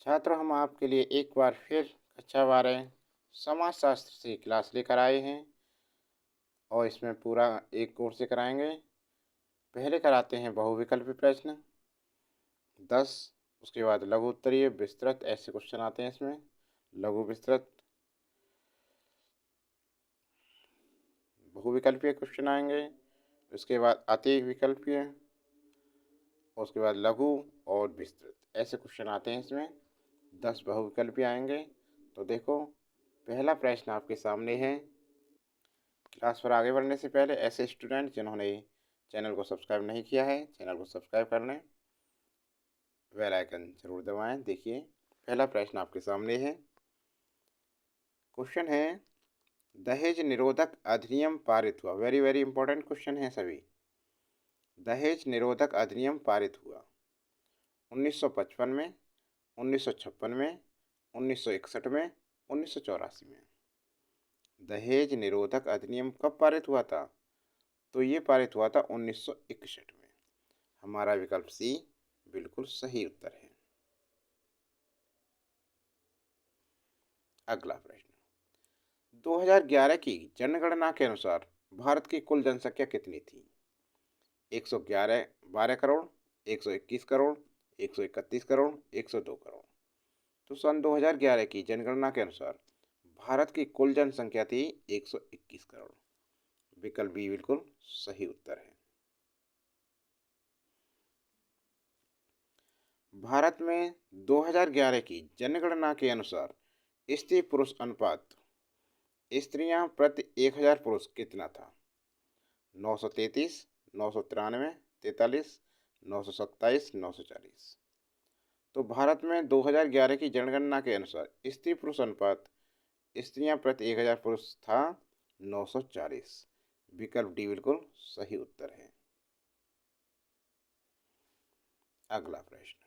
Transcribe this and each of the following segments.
छात्रों, हम आपके लिए एक बार फिर कक्षा 12 समाजशास्त्र से क्लास लेकर आए हैं और इसमें पूरा एक कोर्स से कराएंगे। पहले कराते हैं बहुविकल्पी प्रश्न 10। उसके बाद लघु उत्तरीय विस्तृत ऐसे क्वेश्चन आते हैं इसमें। लघु विस्तृत बहुविकल्पीय क्वेश्चन आएंगे। उसके बाद अति विकल्पीय, उसके बाद लघु और विस्तृत ऐसे क्वेश्चन आते हैं इसमें। 10 बहुविकल्पीय आएंगे। तो देखो, पहला प्रश्न आपके सामने है। क्लास पर आगे बढ़ने से पहले ऐसे स्टूडेंट जिन्होंने चैनल को सब्सक्राइब नहीं किया है, चैनल को सब्सक्राइब कर लें, बेल आइकन जरूर दबाएं। देखिए, पहला प्रश्न आपके सामने है। क्वेश्चन है, दहेज निरोधक अधिनियम पारित हुआ। वेरी वेरी इंपॉर्टेंट क्वेश्चन है सभी। दहेज निरोधक अधिनियम पारित हुआ 1955 में, 1956 में, 1961 में, 1984 में। दहेज निरोधक अधिनियम कब पारित हुआ था? तो ये पारित हुआ था 1961 में। हमारा विकल्प सी बिल्कुल सही उत्तर है। अगला प्रश्न, 2011 की जनगणना के अनुसार भारत की कुल जनसंख्या कितनी थी? 112 करोड़, 121 करोड़, 131 करोड़, 102 करोड़। तो सन 2011 की जनगणना के अनुसार भारत की कुल जनसंख्या थी 121 करोड़। विकल्प बी बिल्कुल सही उत्तर है। भारत में 2011 की जनगणना के अनुसार स्त्री पुरुष अनुपात स्त्रियां प्रति 1000 पुरुष कितना था? 933, 993, 43, 927, 940। तो भारत में 2011 की जनगणना के अनुसार स्त्री पुरुष अनुपात स्त्रियां प्रति 1000 पुरुष था 940। विकल्प डी बिल्कुल सही उत्तर है। अगला प्रश्न,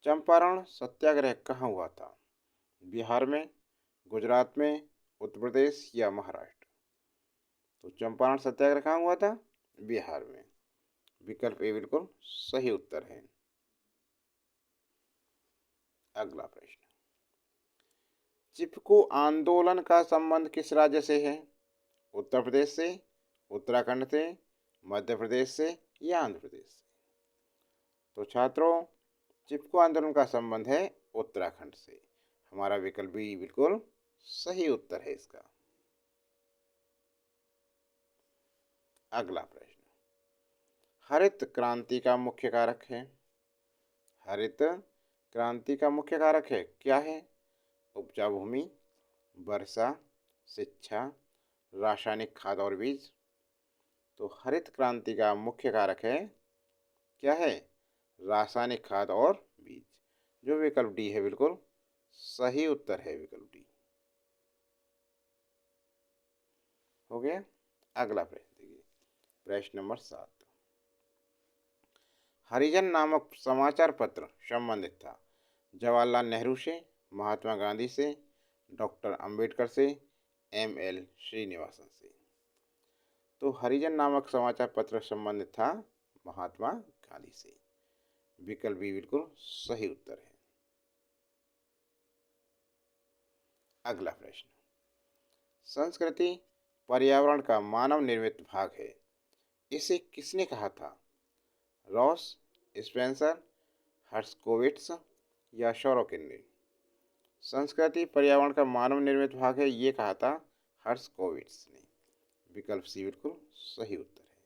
चंपारण सत्याग्रह कहाँ हुआ था? बिहार में, गुजरात में, उत्तर प्रदेश या महाराष्ट्र? तो चंपारण सत्याग्रह कहाँ हुआ था? बिहार में। विकल्प ए बिल्कुल सही उत्तर है। अगला प्रश्न, चिपको आंदोलन का संबंध किस राज्य से है? उत्तर प्रदेश से, उत्तराखंड से, मध्य प्रदेश से या आंध्र प्रदेश से? तो छात्रों, चिपको आंदोलन का संबंध है उत्तराखंड से। हमारा विकल्प भी बिल्कुल सही उत्तर है इसका। अगला प्रश्न, हरित क्रांति का मुख्य कारक है। हरित क्रांति का मुख्य कारक है क्या है? उपजाऊ भूमि, वर्षा, शिक्षा, रासायनिक खाद और बीज। तो हरित क्रांति का मुख्य कारक है क्या है? रासायनिक खाद और बीज। जो विकल्प डी है बिल्कुल सही उत्तर है। विकल्प डी हो गया। अगला प्रश्न देखिए, प्रश्न नंबर 7। हरिजन नामक समाचार पत्र संबंधित था जवाहरलाल नेहरू से, महात्मा गांधी से, डॉक्टर अंबेडकर से, एम.एल. श्रीनिवासन से। तो हरिजन नामक समाचार पत्र संबंधित था महात्मा गांधी से। विकल्प बी बिल्कुल सही उत्तर है। अगला प्रश्न, संस्कृति पर्यावरण का मानव निर्मित भाग है, इसे किसने कहा था? रॉस, स्पेंसर, हर्स्कोविट्स या सोरोकिन ने? संस्कृति पर्यावरण का मानव निर्मित भाग है, ये कहा था हर्स्कोविट्स ने। विकल्प सी बिल्कुल सही उत्तर है।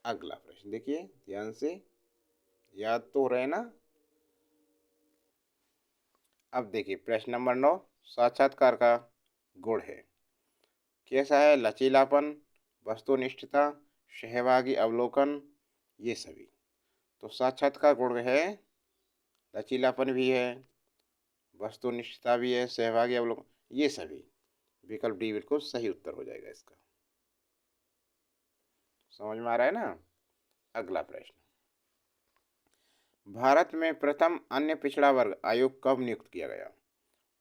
अगला प्रश्न देखिए, ध्यान से याद तो हो रहे ना? अब देखिए प्रश्न नंबर 9, साक्षात्कार का गुण है। कैसा है? लचीलापन, वस्तुनिष्ठता, सहभागी अवलोकन, ये सभी। तो साक्षात्कार गुण है, लचीलापन भी है, वस्तुनिष्ठता भी है, सहभागी अवलोकन, ये सभी। विकल्प डी बिल्कुल सही उत्तर हो जाएगा इसका। समझ में आ रहा है ना? अगला प्रश्न, भारत में प्रथम अन्य पिछड़ा वर्ग आयोग कब नियुक्त किया गया?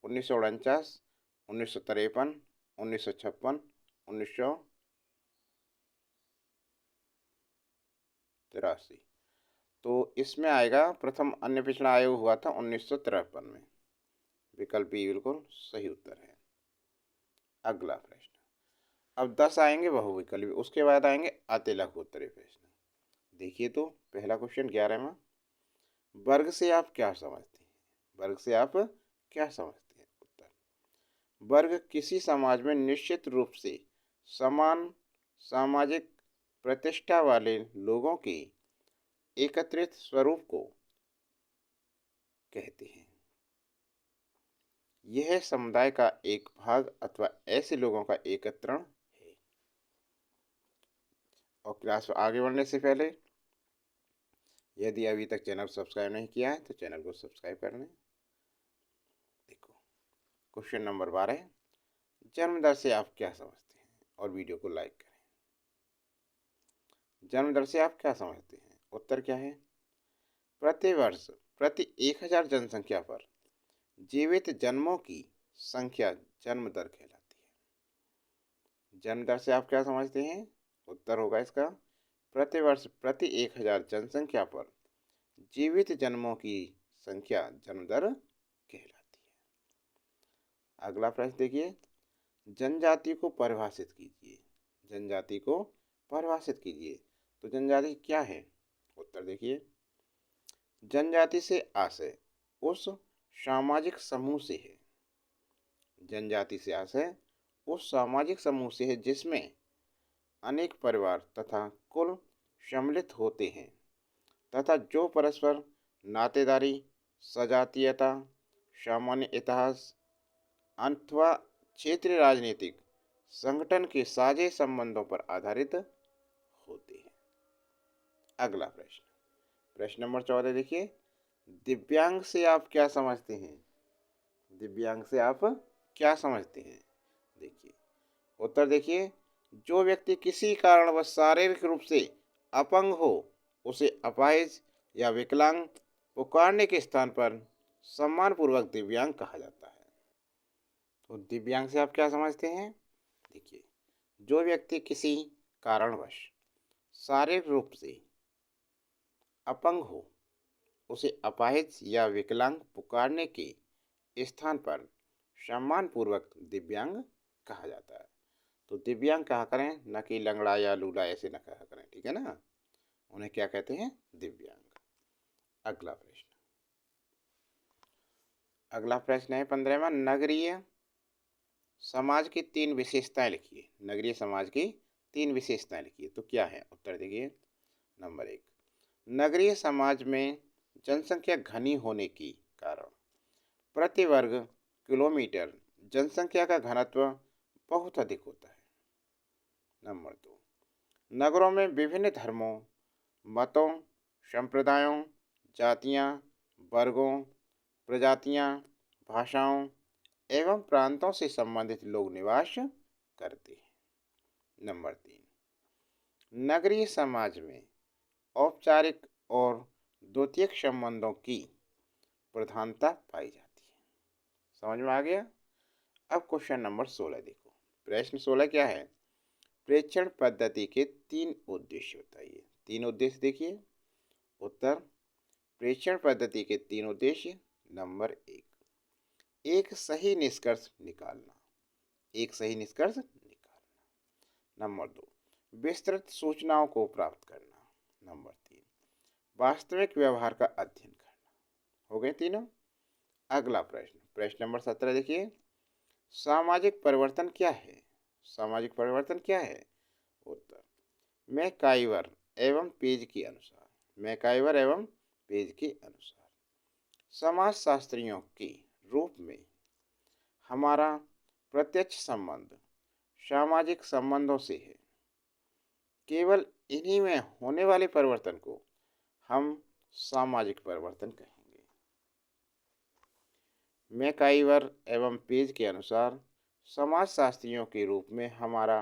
1949, 1953, 1956, 1983। तो इसमें आएगा प्रथम अन्य पिछड़ा आयोग हुआ था 1953 में। विकल्प बी बिल्कुल सही उत्तर है। अगला प्रश्न, अब 10 आएंगे बहुविकल्पी, उसके बाद आएंगे अति लघु उत्तरीय प्रश्न। देखिए तो पहला क्वेश्चन 11वां, वर्ग से आप क्या समझते हैं? वर्ग से आप क्या समझते हैं? उत्तर, वर्ग किसी समाज में निश्चित रूप से समान सामाजिक प्रतिष्ठा वाले लोगों के एकत्रित स्वरूप को कहते हैं। यह समुदाय का एक भाग अथवा ऐसे लोगों का एकत्रण है। और क्लास में आगे बढ़ने से पहले यदि अभी तक चैनल सब्सक्राइब नहीं किया है तो चैनल को सब्सक्राइब कर लें। देखो क्वेश्चन नंबर 12, जन्म दर से आप क्या समझते हैं? और वीडियो को लाइक करें। जन्म दर से आप क्या समझते हैं? उत्तर क्या है? प्रति वर्ष प्रति 1000 जनसंख्या पर जीवित जन्मों की संख्या जन्म दर कहलाती है। जन्म दर से आप क्या समझते हैं? उत्तर होगा इसका, प्रति वर्ष प्रति 1000 जनसंख्या पर जीवित जन्मों की संख्या जन्म दर कहलाती है। अगला प्रश्न देखिए, जनजाति को परिभाषित कीजिए। जनजाति को परिभाषित कीजिए। तो जनजाति क्या है? उत्तर देखिए, जनजाति से आशय उस सामाजिक समूह से है। जनजाति से आशय उस सामाजिक समूह से है जिसमें अनेक परिवार तथा कुल सम्मिलित होते हैं तथा जो परस्पर नातेदारी, सजातीयता, सामान्य इतिहास अथवा क्षेत्रीय राजनीतिक संगठन के साझे संबंधों पर आधारित होते हैं। अगला प्रश्न, प्रश्न नंबर 14 देखिए, दिव्यांग से आप क्या समझते हैं? दिव्यांग से आप क्या समझते हैं? देखिए उत्तर देखिए, जो व्यक्ति किसी कारणवश शारीरिक रूप से अपंग हो उसे अपाहिज या विकलांग पुकारने के स्थान पर सम्मानपूर्वक दिव्यांग कहा जाता है। तो दिव्यांग से आप क्या समझते हैं? देखिए, जो व्यक्ति किसी कारणवश शारीरिक रूप से अपंग हो उसे अपाहिज या विकलांग पुकारने के स्थान पर सम्मानपूर्वक दिव्यांग कहा जाता है। तो दिव्यांग कहा करें, न कि लंगड़ा या लूला ऐसे न कहा करें, ठीक है ना? उन्हें क्या कहते हैं? दिव्यांग। अगला प्रश्न, अगला प्रश्न है 15वां, नगरीय समाज की 3 विशेषताएं लिखिए। नगरीय समाज की 3 विशेषताएं लिखिए। तो क्या है? उत्तर देखिए, नंबर 1, नगरीय समाज में जनसंख्या घनी होने के कारण प्रति वर्ग किलोमीटर जनसंख्या का घनत्व बहुत अधिक होता है। नंबर 2, नगरों में विभिन्न धर्मों, मतों, संप्रदायों, जातियां, वर्गों, प्रजातियां, भाषाओं एवं प्रांतों से संबंधित लोग निवास करते हैं। नंबर 3, नगरीय समाज में औपचारिक और द्वितीयक संबंधों की प्रधानता पाई जाती है। समझ में आ गया? अब क्वेश्चन नंबर 16 देखो। प्रश्न 16 क्या है? प्रेक्षण पद्धति के 3 उद्देश्य बताइए। 3 उद्देश्य देखिए। उत्तर, प्रेक्षण पद्धति के 3 उद्देश्य। नंबर 1, एक सही निष्कर्ष निकालना। एक सही निष्कर्ष निकालना। नंबर 2, विस्तृत सूचनाओं को प्राप्त करना। नंबर 3, वास्तविक व्यवहार का अध्ययन करना। हो गए तीनों। अगला प्रश्न, प्रश्न नंबर 17 देखिए, सामाजिक परिवर्तन क्या है? सामाजिक परिवर्तन क्या है? उत्तर, मैकाइवर एवं पेज के अनुसार, मैकाइवर एवं पेज के अनुसार समाजशास्त्रियों के रूप में हमारा प्रत्यक्ष संबंध सामाजिक संबंधों से है। केवल इन्हीं में होने वाले परिवर्तन को हम सामाजिक परिवर्तन कहेंगे। मैकाइवर एवं पेज के अनुसार समाजशास्त्रियों के रूप में हमारा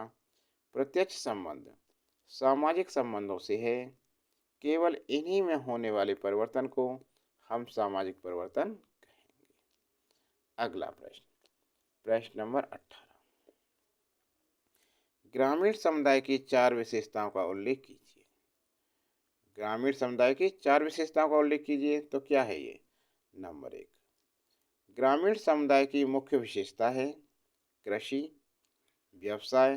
प्रत्यक्ष संबंध सामाजिक संबंधों से है। केवल इन्हीं में होने वाले परिवर्तन को हम सामाजिक परिवर्तन कहेंगे। अगला प्रश्न, प्रश्न नंबर 18, ग्रामीण समुदाय की 4 विशेषताओं का उल्लेख कीजिए। ग्रामीण समुदाय की 4 विशेषताओं का उल्लेख कीजिए। तो क्या है ये? नंबर 1, ग्रामीण समुदाय की मुख्य विशेषता है कृषि, व्यवसाय।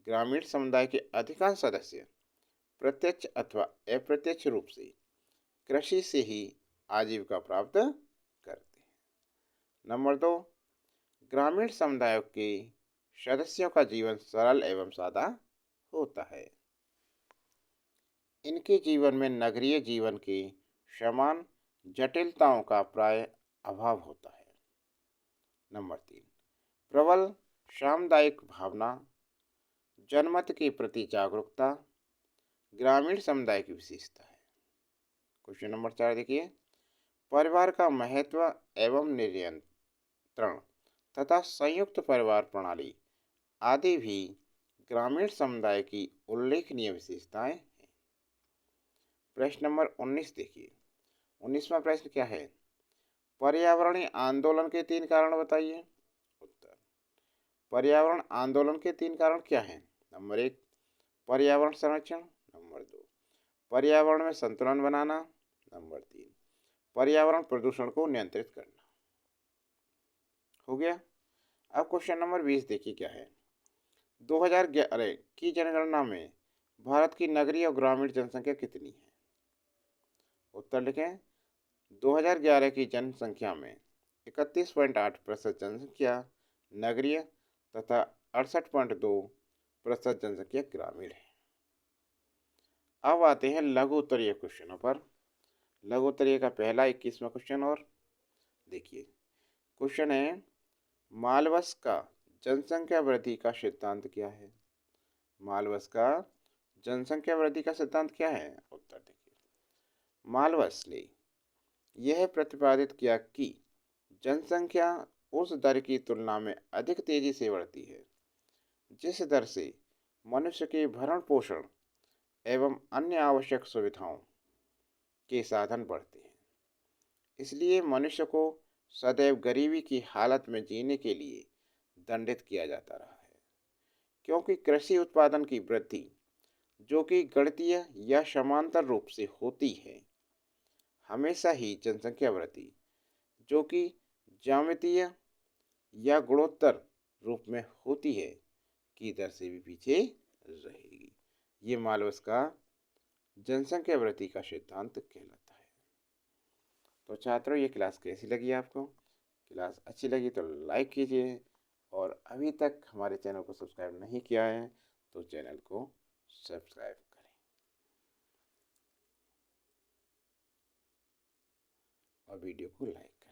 ग्रामीण समुदाय के अधिकांश सदस्य प्रत्यक्ष अथवा अप्रत्यक्ष रूप से कृषि से ही आजीविका प्राप्त करते हैं। नंबर 2, ग्रामीण समुदायों के सदस्यों का जीवन सरल एवं सादा होता है। इनके जीवन में नगरीय जीवन के समान जटिलताओं का प्राय अभाव होता है। नंबर 3, प्रबल सामुदायिक भावना, जनमत के प्रति जागरूकता ग्रामीण समुदाय की विशेषता है। क्वेश्चन नंबर 4 देखिए, परिवार का महत्व एवं नियंत्रण तथा संयुक्त परिवार प्रणाली आदि भी ग्रामीण समुदाय की उल्लेखनीय विशेषताएं हैं। प्रश्न नंबर 19 देखिए, 19वां प्रश्न क्या है? पर्यावरणीय आंदोलन के 3 कारण बताइए। उत्तर, पर्यावरण आंदोलन के 3 कारण क्या हैं? नंबर 1, पर्यावरण संरक्षण। नंबर 2, पर्यावरण में संतुलन बनाना। नंबर 3, पर्यावरण प्रदूषण को नियंत्रित करना। हो गया। अब क्वेश्चन नंबर 20 देखिए क्या है? 2011 की जनगणना में भारत की नगरीय और ग्रामीण जनसंख्या कितनी है? उत्तर लिखें। 2011 की जनसंख्या में 31.8% जनसंख्या नगरीय तथा 68.2% जनसंख्या ग्रामीण है। अब आते हैं लघु उत्तरीय क्वेश्चनों पर। लघु उत्तरीय का पहला 21वां क्वेश्चन और देखिए, क्वेश्चन है, मालवस का जनसंख्या वृद्धि का सिद्धांत क्या है? मालवस का जनसंख्या वृद्धि का सिद्धांत क्या है? उत्तर देखिए, मालवस ने यह प्रतिपादित किया कि जनसंख्या उस दर की तुलना में अधिक तेजी से बढ़ती है जिस दर से मनुष्य के भरण पोषण एवं अन्य आवश्यक सुविधाओं के साधन बढ़ते हैं। इसलिए मनुष्य को सदैव गरीबी की हालत में जीने के लिए दंडित किया जाता रहा है, क्योंकि कृषि उत्पादन की वृद्धि जो कि गणितीय या समांतर रूप से होती है, हमेशा ही जनसंख्या वृद्धि जो कि ज्यामितीय या गुणोत्तर रूप में होती है की दर से भी पीछे रहेगी। ये मालवस का जनसंख्या वृद्धि का सिद्धांत कहलाता है। तो छात्रों, ये क्लास कैसी लगी आपको? क्लास अच्छी लगी तो लाइक कीजिए, और अभी तक हमारे चैनल को सब्सक्राइब नहीं किया है तो चैनल को सब्सक्राइब करें और वीडियो को लाइक करें।